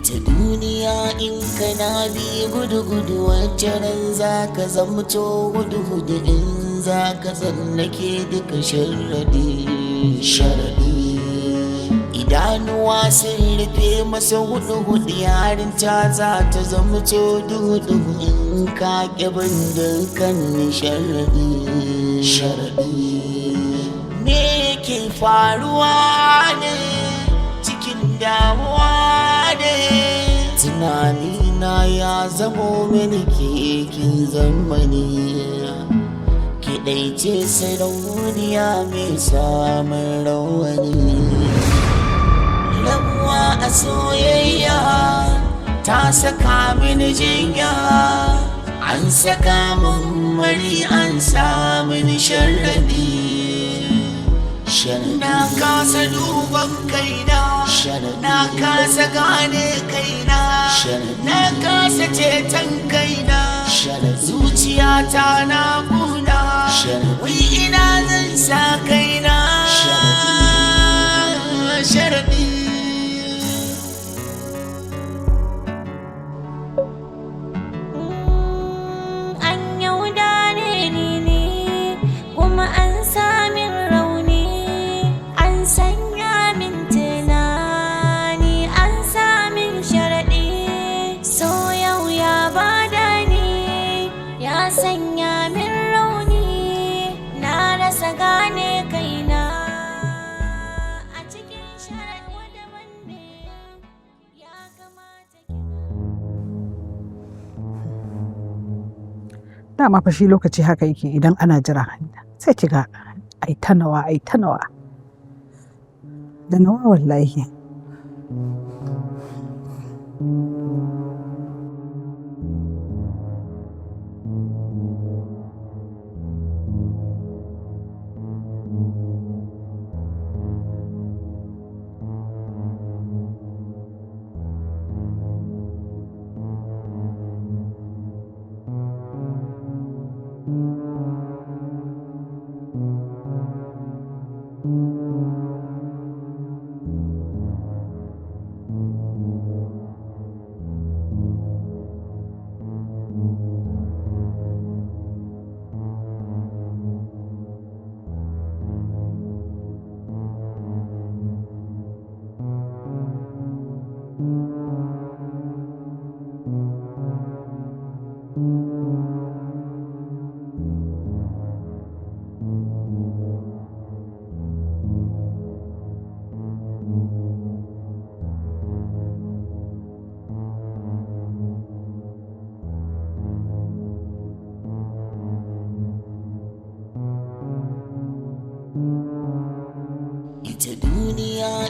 ita duniya in kana bi gudu-gudu wacce ran za ka zamto gudu-gudu in za ka tsallake duka sharaɗi idanuwa sun rufe masa hudu-hudu yarinta za ta zamto duhu-duhu in ka ƙibin dukkan sharaɗi me ke faruwa ne cikin damuwa ne tunani na ya zamo mini kekin zamani kiɗaice sarauniya mai samun rawani rabuwa a soyayya ta saka mini jinya an saka mun mari an sa mini sharadi na kasa duban kaina na kasa gane kaina na kasa ceton kaina zuciyata na kuna wai ina zan sa kaina sharadi dama fa shi lokaci haka yake idan ana jira sai kiga ai ta nawa da nawa wallahi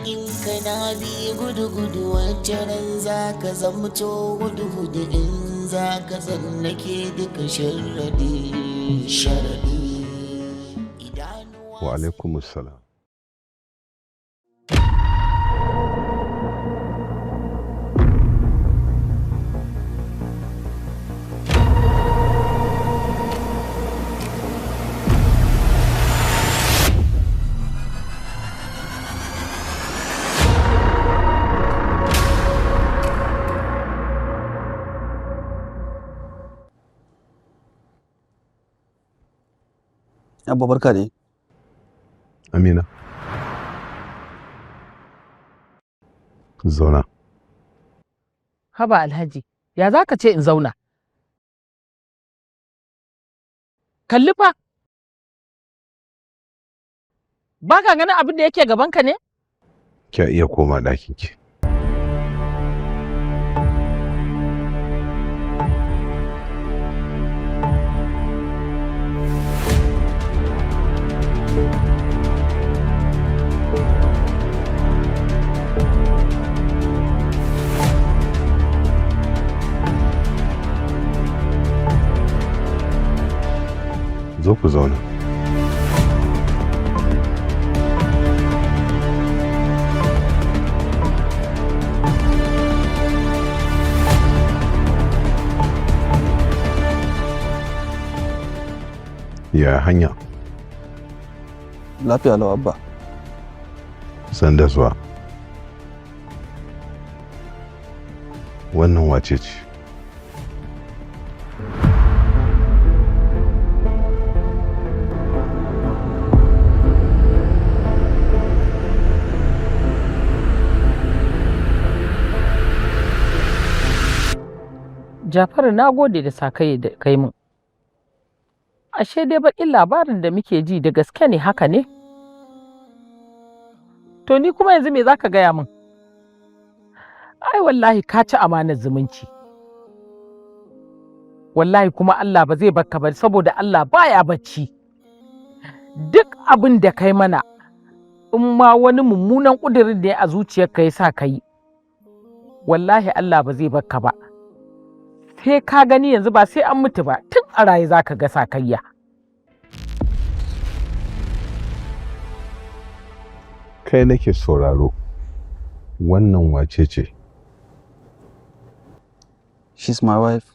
in kana bi gudu-gudu wacce ran za ka zamto gudu-gudu in za ka tsallake duka sharaɗi wa alaikumussalam. Abba barka dai. Amina. Zauna. Haba Alhaji, ya za ka ce in zauna? Kalli fa. Ba ka ganin abin da yake gabanka ne? Kya iya koma ɗakinki. Zo ku zauna. Ya hanya? Lafiya lau Abba. San da zuwa. wannan wace ce? Jafaru, na gode da sakai da kai min. Ashe dai baƙin labarin da muke ji da gaske ne, haka ne? To ni kuma yanzu me za ka gaya min? Ai wallahi ka ci amanar zumunci. Wallahi kuma Allah ba zai barka ba, saboda Allah baya bacci. Duk abin da kai mana, in ma wani mummunan ƙudurin da ya a zuciyarka ya sa ka yi, wallahi Allah ba zai barka ba. Sai ka gani yanzu, ba sai an mutu ba, tun a raye za ka ga sakayya. Kai nake sauraro, wannan wace ce? She's my wife.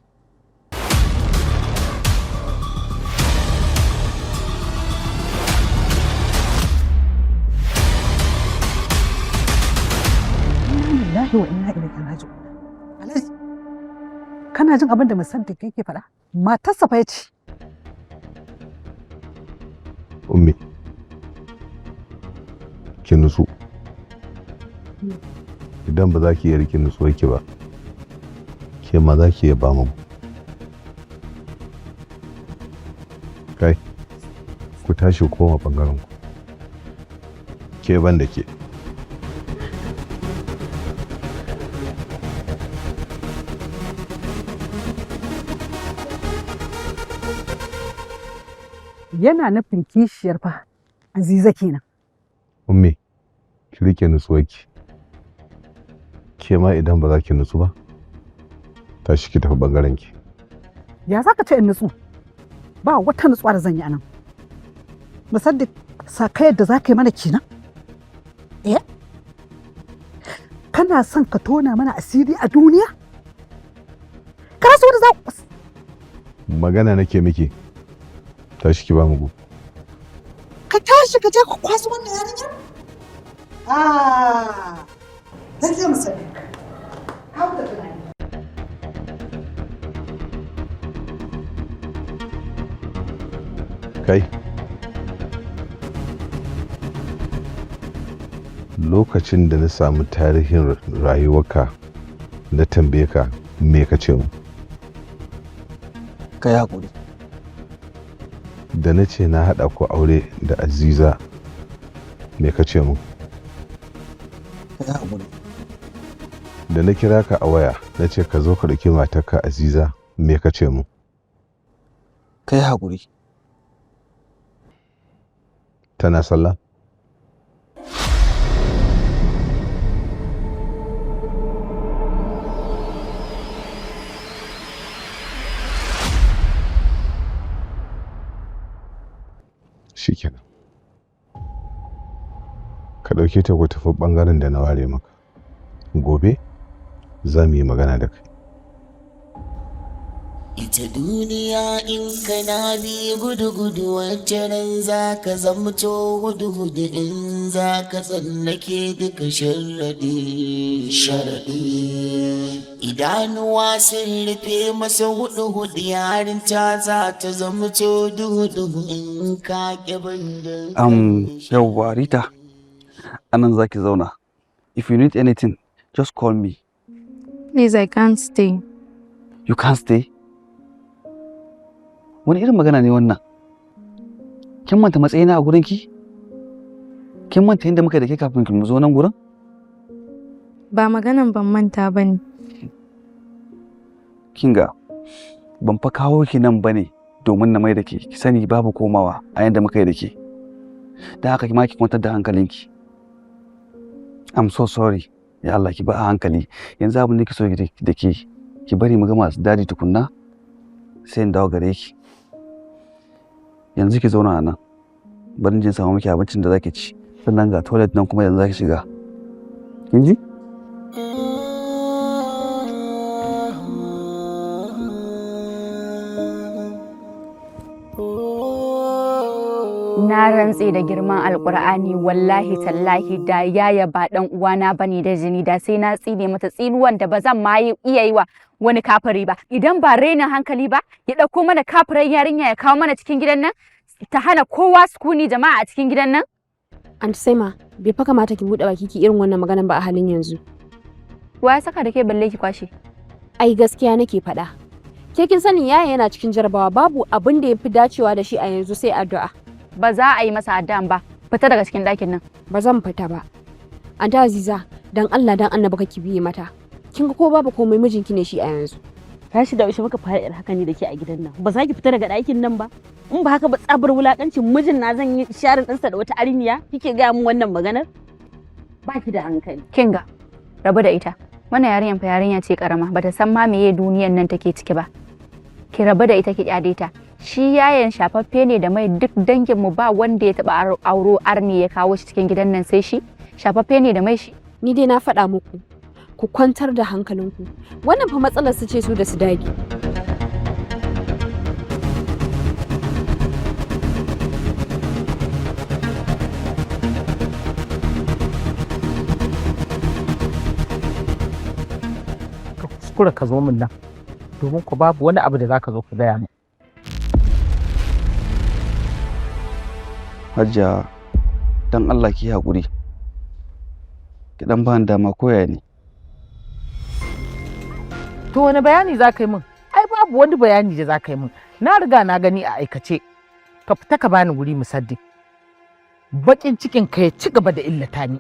Lillahi wa inna ilaihi raji'un. Alhaji, kana jin abin da Musaddiq yake faɗa? Matarsa fa yace. Ummi, ki nutsu. Idan ba za ki iya rike nutsuwar ki ba, ke ma za ki iya ba mu. Kai, ku tashi koma bangaren ku. Ke ban da ke. Yana nufin kishiyar fa Aziza kenan. Ummi, ki rike nutsuwarki. Ke ma idan ba za ki nutsu ba, tashi ki tafi bangaren ki. Ya za ka ce in nutsu? Ba wata nutsuwa da zan yi anan. Musaddiq, sakayar da za ka yi mana kenan? Eh? Kana son ka tona mana asiri a duniya? Kana so da za ku... Magana nake miki. Tashi ki ba mu gu. Ka tashi ka je ka kwaso wannan yarinyar? Ah, zan je Musaddiq. Hau da tunani. Kai, lokacin da na samu tarihin rayuwarka na tambaye ka me ka ce mu? Kai haƙuri. Da na ce na haɗa ku aure da Aziza me ka ce mu? Kai haƙuri. Da na kira ka a waya na ce ka zo ka ɗauki matarka Aziza me ka ce mu? Kai haƙuri. Tana sallah? Shikenan. Ka ɗauke ta ku tafi ɓangaren da na ware maka. Gobe za mu yi magana da kai. Ita duniya in kana bi gudu-gudu wacce ran za ka zamto gudu-gudu in za ka tsallake duka sharaɗi. Idanuwa sun rufe masa hudu-hudu yarinta za ta zamto duhu-duhu in ka ƙi da Yauwa Rita, anan zaki zauna. If you need anything, just call me. Please, I can't stay. You can't stay? Wani irin magana ne wannan? Kin manta matsayina a gurinki? Kin manta yadda muka da ke kafin mu zo nan gurin? Ba maganan ban manta ba ne. Kinga, ban fa kawo ki nan ba ne domin na mai da ke. Ki sani babu komawa a yadda muka yi da ke. Da haka ma ki kwantar da hankalinki. I'm so sorry. Ya Allah, ki ba a hankali. Yanzu abin da ki so da ke, ki bari mu gama su dadi tukunna sai in dawo gare ki. Yanzu ki zauna a nan. Bari in je samu miki abincin da zaki ci. Sannan ga toilet nan kuma yanzu zaki shiga. Kin ji? Na rantse da girman Alƙur'ani wallahi tallahi da yaya ba dan uwana bane da jini da sai na tsine mata tsinuwan da ba zan ma iya yi wa wani kafiri ba. Idan ba rainin hankali ba ya ɗauko mana kafirai yarinya ya kawo mana cikin gidan nan ta hana kowa sukuni jama'a a cikin gidan nan. Anti Saima, bai fa kamata ki buɗe baki ki irin wannan maganan ba a halin yanzu. Wa ya saka da ke balle ki kwashe? Ai gaskiya nake faɗa. Ke kin sani yaya yana cikin jarabawa babu abin da ya fi dacewa da shi a yanzu sai addu'a. Ba za a yi masa addu'an ba. Fita daga cikin ɗakin nan. Ba zan fita ba. Anta Aziza, dan Allah dan Annabi kake biye mata. Kin ga ko babu komai mijinki ne shi a yanzu. Tashi da ushe muka fara irin haka ne da ke a gidan nan. Ba za ki fita daga ɗakin nan ba. In ba haka ba tsabar wulakancin mijin na zan yi sharin ɗinsa da wata ariniya kike gaya min wannan maganar? Ba ki da hankali. Kinga, rabu da ita. Wannan yarinyar fa yarinya ce karama, bata san ma meye duniyar nan take ciki ba. Ki rabu da ita ki kyade ta. Shi yayan shafaffe ne da mai duk danginmu ba wanda ya taba auro arni ya kawo shi cikin gidan nan sai shi. Shafaffe ne da mai shi. Ni dai na faɗa muku. Ku kwantar da hankalinku. Wannan fa matsalar su ce su da su dage. Ka kuskura ka zo min nan domin ku babu wani abu da za ka zo ku gaya min. Hajiya, dan Allah ki haƙuri. Ki dan ba ni dama koya ne. To wani bayani za ka yi min? Ai babu wani bayani da za ka yi min. Na riga na gani a aikace. Ka fita ka bani wuri musaddi. Baƙin cikin ka ya ci gaba da illata ni.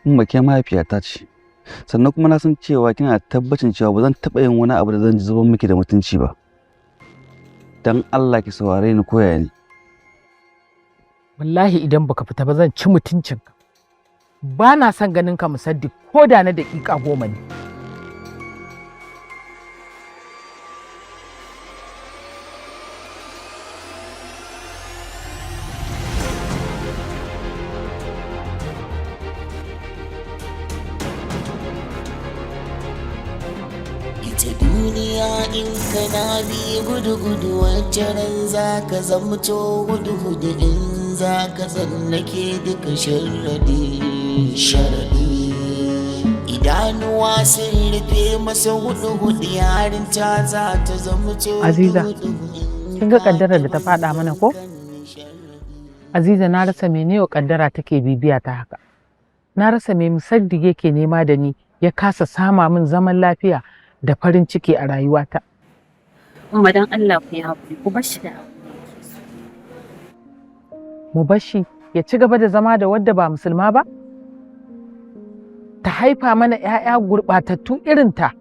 Umma ke mahaifiyata ce. Sannan kuma na san cewa kina da tabbacin cewa ba zan taɓa yin wani abu da zan zuban miki da mutunci ba. Dan Allah ki saurare ni koya ne. Wallahi idan baka fita ba zan ci mutuncinka. Ba na son ganin ka musaddi ko da na daƙiƙa 10 ne. Ita duniya in kana bi gudu-gudu wacce ran za ka zamto gudu-gudu in za ka tsallake duka sharaɗi. Idanuwa sun rufe masa hudu-hudu yarinta za ta zamto Aziza, kin ga kaddarar da ta faɗa mana ko? Aziza, na rasa mene wa kaddara take bibiya ta haka. Na rasa me musaddi yake nema da ni ya kasa sama min zaman lafiya da farin ciki a rayuwata. Umma dan Allah ku yi haƙuri, ku bar shi da Mu bar shi ya ci gaba da zama da wadda ba musulma ba? Ta haifa mana 'ya'ya gurɓatattu irinta.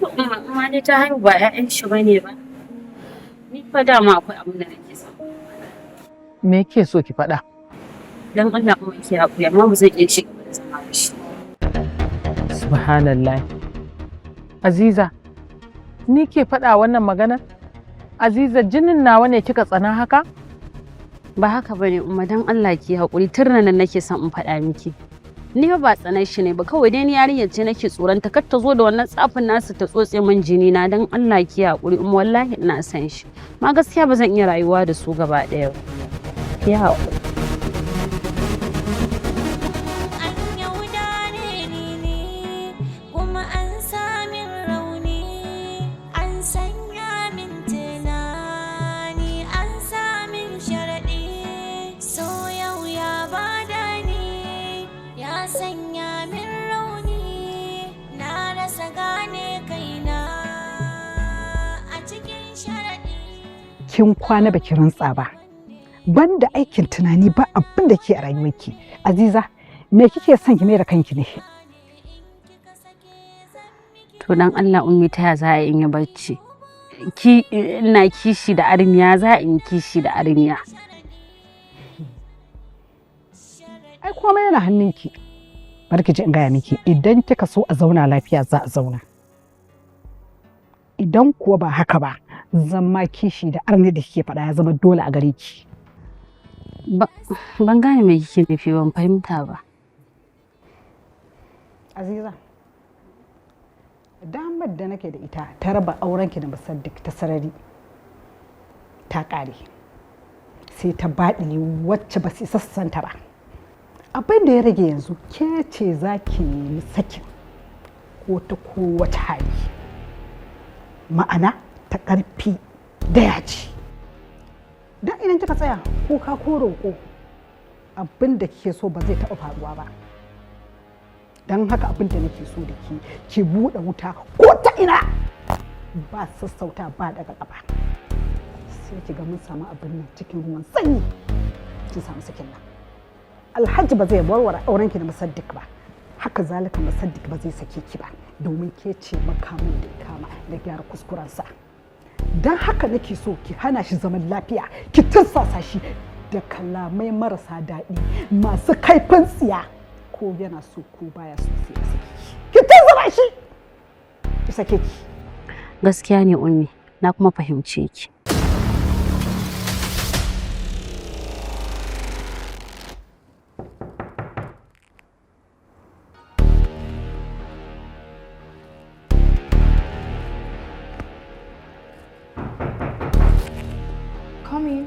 To umma dai ta haihu ba 'ya'yan shi bane ba. Ni fa dama akwai abin da nake so. Me ke so ki faɗa? Dan Allah umma ki haƙuri amma ba zan iya ci gaba da zama da shi. Subhanallah. Aziza, ni ke faɗa wannan magana? Aziza, jinin nawa ne kika tsana haka? Ba haka bane umma dan Allah ki haƙuri tun nan nake son in faɗa miki. Ni ba tsanar shi ne ba kawai dai ni yarinyar ce nake tsoron ta kar ta zo da wannan tsafin nasu ta tsotse min jini na dan Allah ki haƙuri umma wallahi ina san shi. Ma gaskiya ba zan iya rayuwa da su gaba ɗaya ba. Ki haƙuri. Kin kwana baki rantsa ba. Banda aikin tunani ba abin da ke a rayuwarki. Aziza, me kike son ki mai da kanki ne? To dan Allah ummi ta ya za a yi bacci? Ina kishi da armiya za in kishi da armiya. Ai komai yana hannunki. Barki ji in gaya miki idan kika so a zauna lafiya za a zauna. Idan kuwa ba haka ba zama kishi da arni da kike faɗa ya zama dole a gare ki. Ban gane me kike nufi ban fahimta ba. Aziza, damar da nake da ita ta raba aurenki da Musaddiq ta sarari ta ƙare. sai ta baɗi wacce ba su sassanta ba. Abin da ya rage yanzu ke ce za ki nemi sakin ko ta kowace hali, ma'ana ta ƙarfi da yaji. Don idan kika tsaya kuka ko roƙo, abin da kike so ba zai taɓa faruwa ba. Don haka abin da nake so da ki buɗe wuta ko ta ina, ba sassauta ba daga ƙafa, sai ki ga mun samu abin nan cikin ruwan sanyi, kin samu sakin nan. Alhaji ba zai warware aurenki da Musaddiq ba, haka zalika Musaddiq ba zai sake ki ba, domin ke ce makamin da ya kama da gyara kuskurensa. Don haka nake so ki hana shi zaman lafiya, ki tursasa shi da kalamai marasa daɗi masu kaifin tsiya, ko yana so ko baya so sai ya sake ki. Ki tursasa shi ki sake ki. Gaskiya ne Ummi, na kuma fahimce ki. Come in.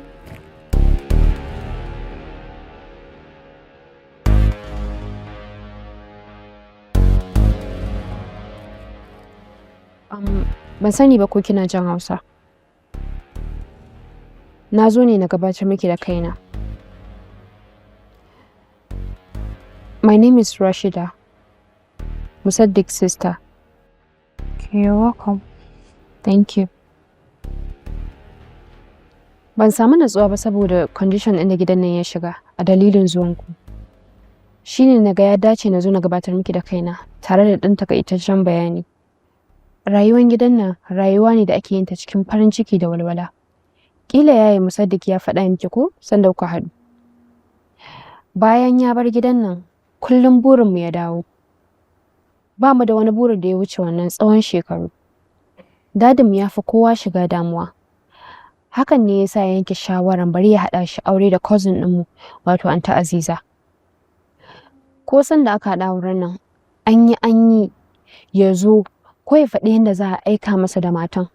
Ban sani ba ko kina jin Hausa. Na zo ne na gabatar miki da kaina. My name is Rashida, Musaddiq's sister. You're welcome. Thank you. Ban samu natsuwa ba saboda condition ɗin da gidan nan ya shiga a dalilin zuwanku. Shine na ga ya dace na zo na gabatar miki da kaina tare da ɗan takaitaccen bayani. Rayuwar gidan nan rayuwa ne da ake yin ta cikin farin ciki da walwala. Kila yayi Musaddiq ya faɗa miki ko sanda kuka haɗu. Bayan ya bar gidan nan, kullum burinmu ya dawo. Ba mu da wani burin da ya wuce wannan tsawon shekaru. Dadinmu ya fi kowa shiga damuwa. Hakan ne yasa ya yanke shawaran bari ya haɗa shi aure da cousin ɗinmu, wato Anta Aziza. Ko sanda aka haɗa auren nan, an yi ya zo ko ya faɗi yadda za a aika masa da matan,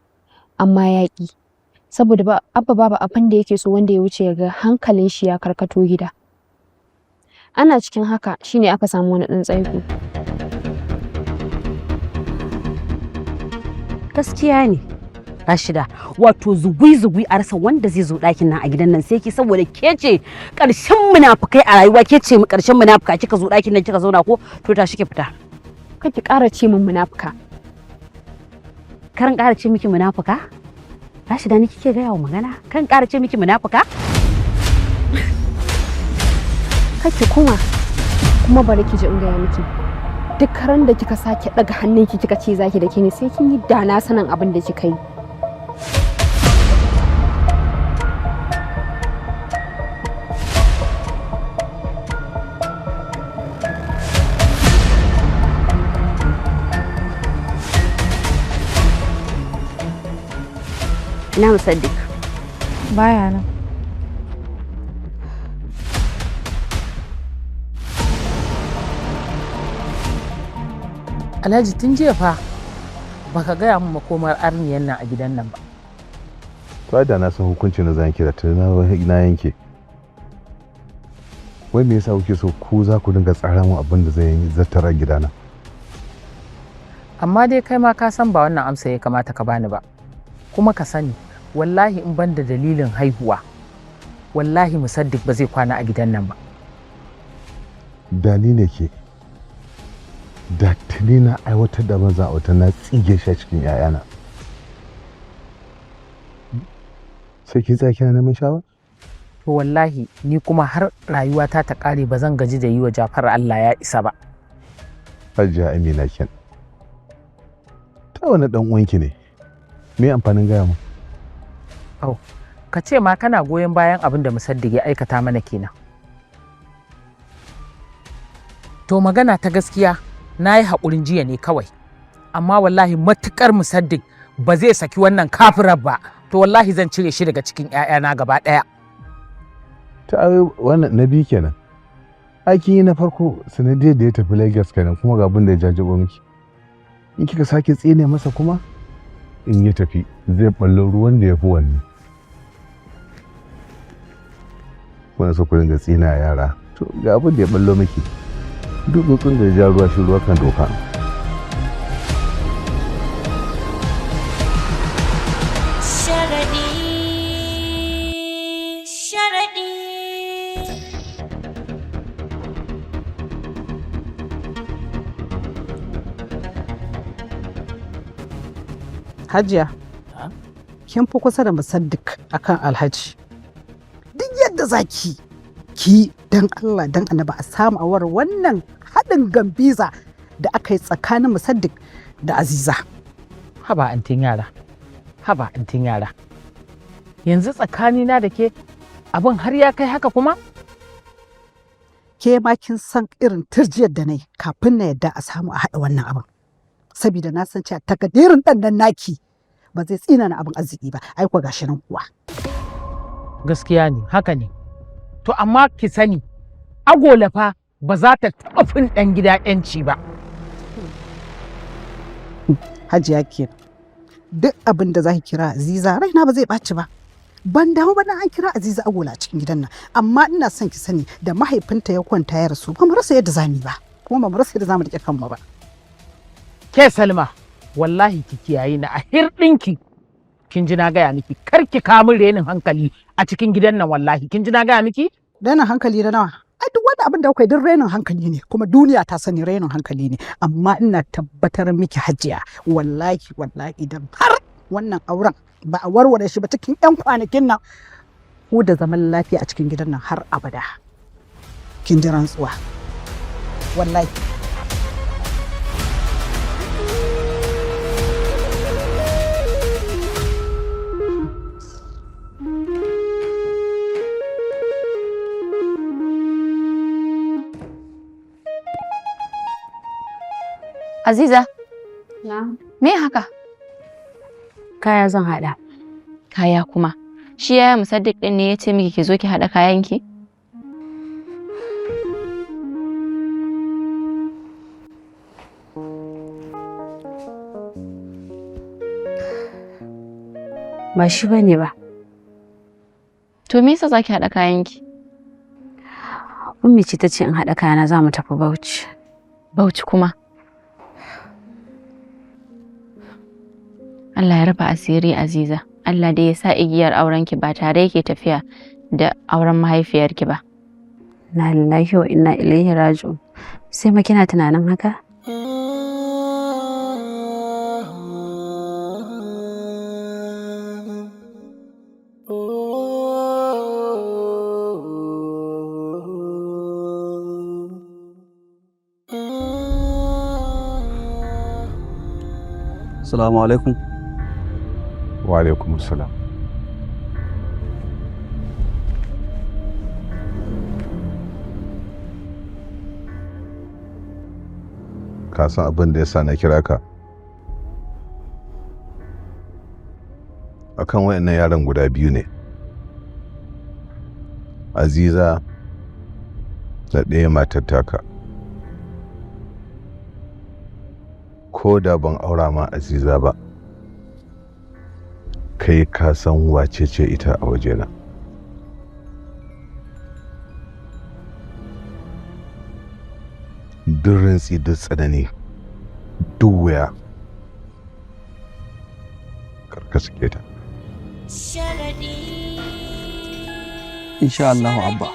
amma ya ƙi. Saboda abba babu abin da yake so wanda ya wuce ya ga hankalin shi ya karkato gida. Ana cikin haka shine aka samu wani ɗan tsaiko. Gaskiya ne Rashida, wato zugui a rasa wanda zai zo ɗakin nan a gidan nan sai ki, saboda ke ce ƙarshen munafukai a rayuwa, ke ce ƙarshen munafuka, kika zo ɗakin nan kika zauna ko to tashi ki fita. Kar ki ƙara ce min munafuka. Karan ƙara ce miki munafuka? Rashida ni kike gaya wa magana? Kan ƙara ce miki munafuka? Kar ki kuma bari ki ji in gaya miki. Duk ran da kika sake ɗaga hannunki kika ce zaki da ke ni sai kin yi dana sanin abin da kika yi. Ina Musaddiq? Baya nan. Alhaji tun jiya fa baka gaya min makomar arniyan nan a gidan nan ba. To da na san hukunci na zan kira ta na yanke. Wai me yasa kuke so ku za ku dinga tsara mu abin da zai yi zattara gidana? Amma dai kai ma ka san ba wannan amsa ya kamata ka bani ba. Kuma ka sani wallahi in ban da dalilin haihuwa wallahi Musaddiq ba zai kwana a gidan nan ba. Da ni ne ke da tuni na aiwatar da maza wata na tsige shi a cikin 'ya'yana. Sai ki tsaya kina neman shawara? To wallahi ni kuma har rayuwata ta kare ba zan gaji da yi wa Jafar Allah ya isa ba. Hajiya Amina ken. Ta wani dan uwanki ne. Me amfanin gaya mu? Au, ka ce ma kana goyon bayan abin da Musaddiq ya aikata mana kenan. To magana ta gaskiya na yi haƙurin jiya ne kawai, amma wallahi matuƙar Musaddiq ba zai saki wannan kafirar ba, to wallahi zan cire shi daga cikin 'ya'yana gaba ɗaya. Ta wannan na biyu kenan. Aikin yi na farko sanadiyar da ya tafi Lagos kenan, kuma ga abin da ya jajjabo miki. In kika sake tsine masa kuma in ya tafi zai ballo ruwan da ya fi wannan. kuna so ku dinga tsina yara. To ga abin da ya ballo miki. Duk tsuntsun da ya ja ruwa shi ruwa kan doka. Hajiya, kin fi kusa da Musaddik akan Alhaji. Duk yadda za ki dan Allah dan Annabi a samu awar wannan haɗin gambiza da aka yi tsakanin Musaddik da Aziza. Haba antin yara, haba antin yara. Yanzu tsakanina da ke abin har ya kai haka kuma? Ke ma kin san irin turjiyar da na yi kafin na yadda a samu a haɗa wannan abin. Saboda na san cewa takadirin ɗan nan naki ba zai tsina na abin arziki ba, ai kuwa gashi nan kuwa. Gaskiya ne, haka ne. To amma ki sani, agola fa ba za ta taɓa fin ɗan gida ƴanci ba. Hajiya ke duk abin da za ki kira Aziza raina ba zai ɓaci ba. Ban damu ba na an kira Aziza agola a cikin gidan nan, amma ina son ki sani da mahaifinta ya kwanta ya rasu ba mu rasa yadda zamu yi ba, kuma ba mu rasa yadda zamu riƙe kanmu ba. Ke Salma, wallahi ki kiyaye ni a hirɗinki. Kin ji na gaya miki, kar ki kawo min renin hankali a cikin gidan nan wallahi. Kin ji na gaya miki? Renin hankali da nawa? Ai duk wani abin da kuka yi duk renin hankali ne, kuma duniya ta sani renin hankali ne. Amma ina tabbatar miki Hajiya, wallahi idan har wannan auren ba a warware shi ba cikin 'yan kwanakin nan, ku da zaman lafiya a cikin gidan nan har abada. Kin ji rantsuwa. Wallahi. Aziza, me haka? Kaya zan haɗa. Kaya kuma? Shi yaya Musaddik ɗin ne ya ce miki ki zo ki haɗa kayanki? Ba shi bane ba. To me yasa za ki haɗa kayanki? Ummi ce ta ce in haɗa kayana za mu tafi Bauchi. Bauchi kuma? Allah ya rufa asiri Aziza. Allah dai ya sa igiyar aurenki ba tare yake tafiya da auren mahaifiyarki ba. Na lillahi wa inna ilaihi raji'un. Sai ma kina tunanin haka? Assalamu alaikum. Wa alaikum salam. Ka san abin da ya sa na kira ka? Akan wayannan yaran guda biyu ne. Aziza da ɗaya matar taka. Ko da ban aura ma Aziza ba, kai ka san wace ce ita a wajena. Duk rintsi duk tsanani duk wuya karka suke ta. Insha Allah Abba.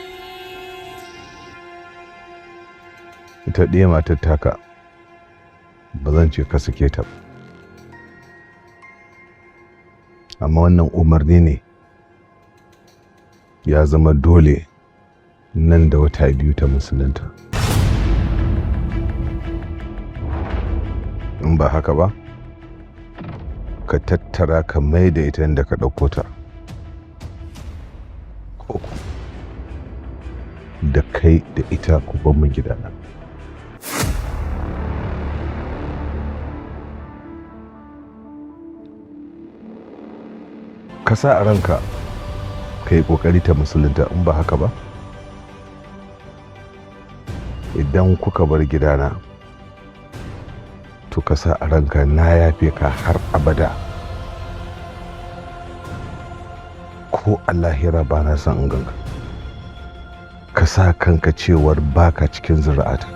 Ita ɗaya matar taka ba zan ce ka sake ta ba, amma wannan umarni ne ya zama dole nan da wata biyu ta musulunta. In ba haka ba ka tattara ka mai da ita inda ka ɗauko ta, ko da kai da ita ku bar mu gidana. Ka sa a ranka ka yi ƙoƙari ta musulunta, in ba haka ba idan kuka bar gidana to ka sa a ranka na yafe ka har abada, ko a lahira ba na son in ganka. ka sa kanka cewar baka cikin zuri'ata.